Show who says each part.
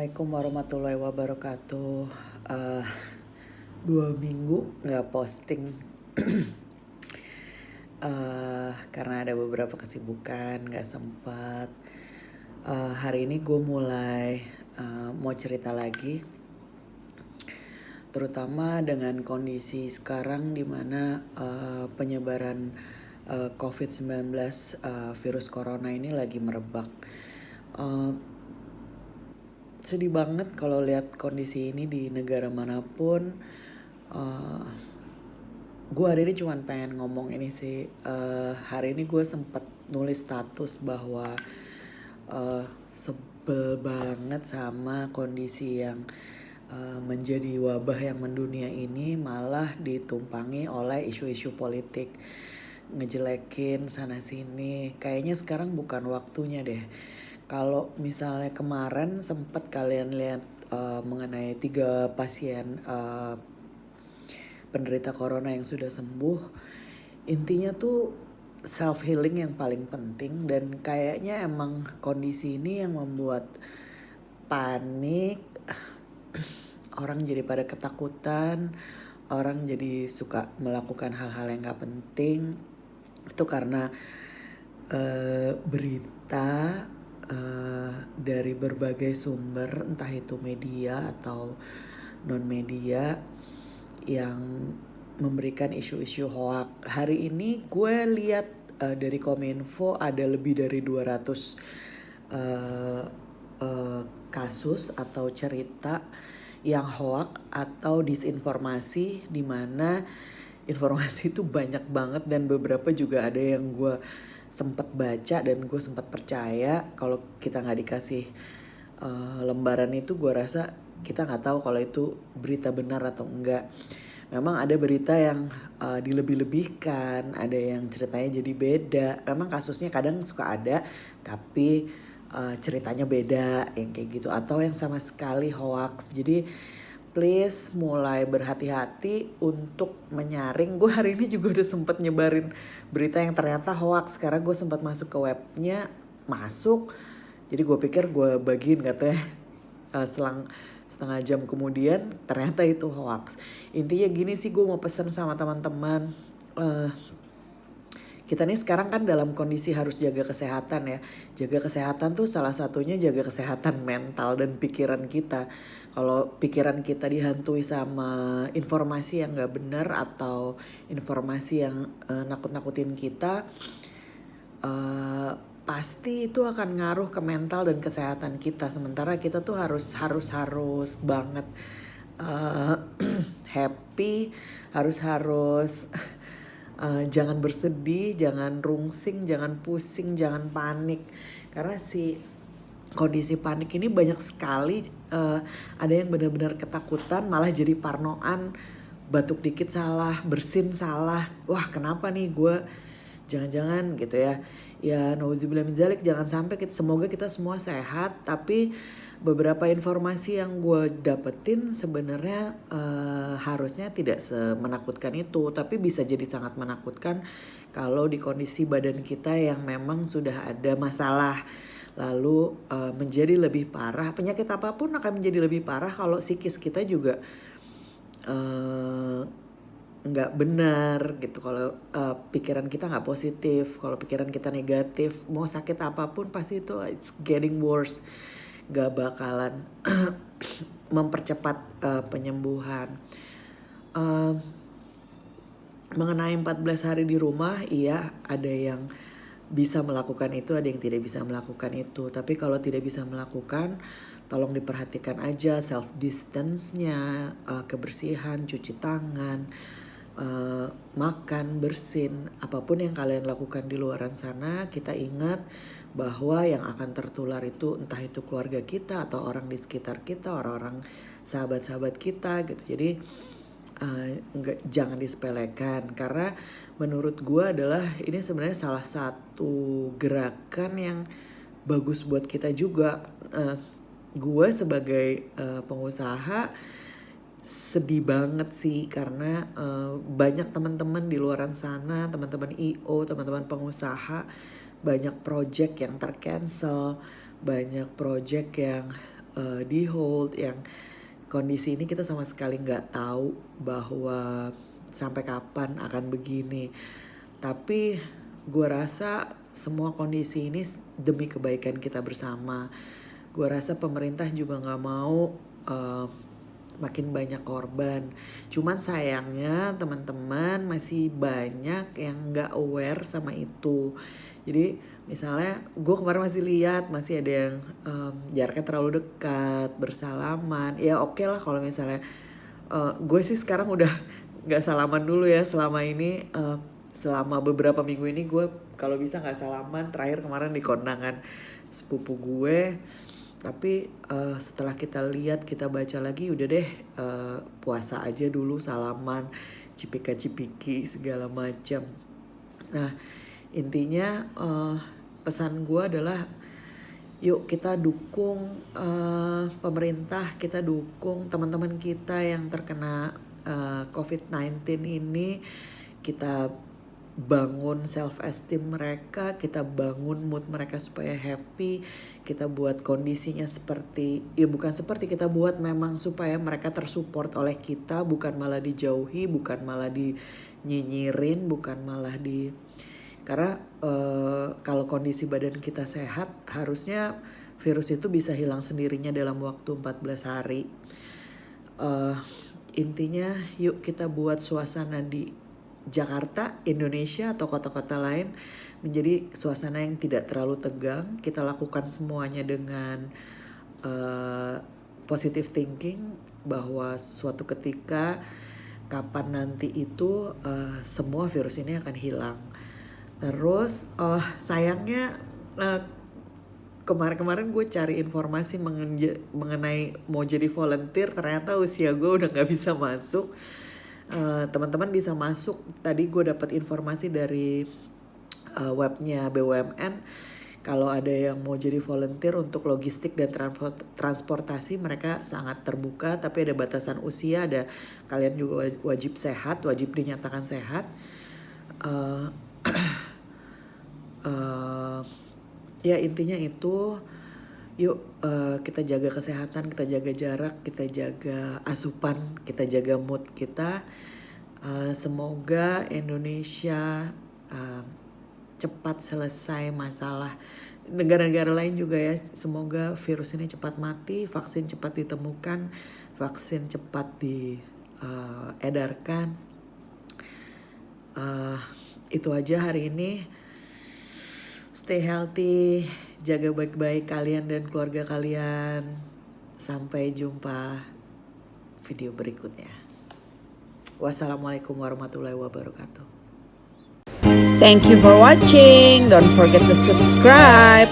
Speaker 1: Assalamualaikum warahmatullahi wabarakatuh. Eh, 2 minggu nggak posting karena ada beberapa kesibukan, nggak sempat. Hari ini gue mulai mau cerita lagi, terutama dengan kondisi sekarang di mana penyebaran COVID-19 virus corona ini lagi merebak. Sedih banget kalau lihat kondisi ini di negara manapun. Gue hari ini cuma pengen ngomong ini sih. Hari ini gue sempat nulis status bahwa sebel banget sama kondisi yang menjadi wabah yang mendunia ini malah ditumpangi oleh isu-isu politik, ngejelekin sana sini. Kayaknya sekarang bukan waktunya deh. Kalau misalnya kemarin sempat kalian lihat mengenai 3 pasien penderita corona yang sudah sembuh, intinya tuh self healing yang paling penting, dan kayaknya emang kondisi ini yang membuat panik, orang jadi pada ketakutan, orang jadi suka melakukan hal-hal yang gak penting. Itu karena berita dari berbagai sumber, entah itu media atau non media, yang memberikan isu-isu hoax. Hari ini gue lihat dari Kominfo ada lebih dari 200 kasus atau cerita yang hoax atau disinformasi, di mana informasi itu banyak banget, dan beberapa juga ada yang gue sempat baca dan gue sempat percaya. Kalau kita nggak dikasih lembaran itu, gue rasa kita nggak tahu kalau itu berita benar atau enggak. Memang ada berita yang dilebih-lebihkan, ada yang ceritanya jadi beda. Memang kasusnya kadang suka ada, tapi ceritanya beda yang kayak gitu, atau yang sama sekali hoax. Jadi please mulai berhati-hati untuk menyaring. Gue hari ini juga udah sempet nyebarin berita yang ternyata hoax, karena gue sempat masuk ke webnya, jadi gue pikir gue bagiin katanya, selang setengah jam kemudian ternyata itu hoax. Intinya gini sih, gue mau pesan sama teman-teman, kita nih sekarang kan dalam kondisi harus jaga kesehatan ya. Jaga kesehatan tuh salah satunya jaga kesehatan mental dan pikiran kita. Kalau pikiran kita dihantui sama informasi yang gak benar atau informasi yang nakut-nakutin kita, pasti itu akan ngaruh ke mental dan kesehatan kita. Sementara kita tuh harus banget happy, harus jangan bersedih, jangan rungsing, jangan pusing, jangan panik. Karena kondisi panik ini banyak sekali, ada yang benar-benar ketakutan malah jadi parnoan, batuk dikit salah, bersin salah, wah kenapa nih gue, jangan-jangan gitu ya. Ya nauzubillah min dzalik, jangan sampai semoga kita semua sehat. Tapi beberapa informasi yang gue dapetin sebenarnya harusnya tidak semenakutkan itu, tapi bisa jadi sangat menakutkan kalau di kondisi badan kita yang memang sudah ada masalah, lalu menjadi lebih parah. Penyakit apapun akan menjadi lebih parah kalau psikis kita juga nggak benar gitu. Kalau pikiran kita nggak positif, kalau pikiran kita negatif, mau sakit apapun pasti itu it's getting worse, nggak bakalan mempercepat penyembuhan. Mengenai 14 hari di rumah, iya ada yang bisa melakukan itu, ada yang tidak bisa melakukan itu. Tapi kalau tidak bisa melakukan, tolong diperhatikan aja self distance-nya, kebersihan, cuci tangan, makan, bersin, apapun yang kalian lakukan di luaran sana. Kita ingat bahwa yang akan tertular itu entah itu keluarga kita atau orang di sekitar kita, orang-orang sahabat-sahabat kita gitu. Jadi jangan disepelekan, karena menurut gue adalah ini sebenarnya salah satu gerakan yang bagus buat kita juga. Gue sebagai pengusaha sedih banget sih, karena banyak teman-teman di luaran sana, teman-teman IO, teman-teman pengusaha, banyak project yang tercancel, banyak project yang di hold, yang kondisi ini kita sama sekali nggak tahu bahwa sampai kapan akan begini. Tapi gue rasa semua kondisi ini demi kebaikan kita bersama. Gue rasa pemerintah juga nggak mau makin banyak korban. Cuman sayangnya teman-teman masih banyak yang nggak aware sama itu. Jadi misalnya gue kemarin masih lihat masih ada yang jaraknya terlalu dekat, bersalaman. Ya oke lah kalau misalnya gue sih sekarang udah nggak salaman dulu ya selama ini. Selama beberapa minggu ini gue kalau bisa nggak salaman. Terakhir kemarin di kondangan sepupu gue. Tapi setelah kita lihat, kita baca lagi, udah deh puasa aja dulu, salaman, cipika-cipiki segala macam. Nah intinya pesan gue adalah yuk kita dukung pemerintah, kita dukung teman-teman kita yang terkena COVID-19 ini. Kita bangun self esteem mereka, kita bangun mood mereka supaya happy, kita buat kondisinya seperti, ya bukan seperti, kita buat memang supaya mereka tersupport oleh kita, bukan malah dijauhi, bukan malah dinyinyirin, bukan malah karena kalau kondisi badan kita sehat, harusnya virus itu bisa hilang sendirinya dalam waktu 14 hari. Intinya yuk kita buat suasana di Jakarta, Indonesia atau kota-kota lain menjadi suasana yang tidak terlalu tegang. Kita lakukan semuanya dengan positive thinking bahwa suatu ketika kapan nanti itu semua virus ini akan hilang. Terus sayangnya kemarin gue cari informasi mengenai mau jadi volunteer, ternyata usia gue udah gak bisa masuk. Teman-teman bisa masuk. Tadi gue dapat informasi dari webnya BUMN, kalau ada yang mau jadi volunteer untuk logistik dan transportasi, mereka sangat terbuka, tapi ada batasan usia, ada kalian juga wajib sehat, wajib dinyatakan sehat. Ya intinya itu, yuk kita jaga kesehatan, kita jaga jarak, kita jaga asupan, kita jaga mood kita. Semoga Indonesia cepat selesai masalah. Negara-negara lain juga ya, semoga virus ini cepat mati, vaksin cepat ditemukan, vaksin cepat diedarkan. Itu aja hari ini. Stay healthy, jaga baik-baik kalian dan keluarga kalian. Sampai jumpa video berikutnya. Wassalamualaikum warahmatullahi wabarakatuh.
Speaker 2: Thank you for watching. Don't forget to subscribe.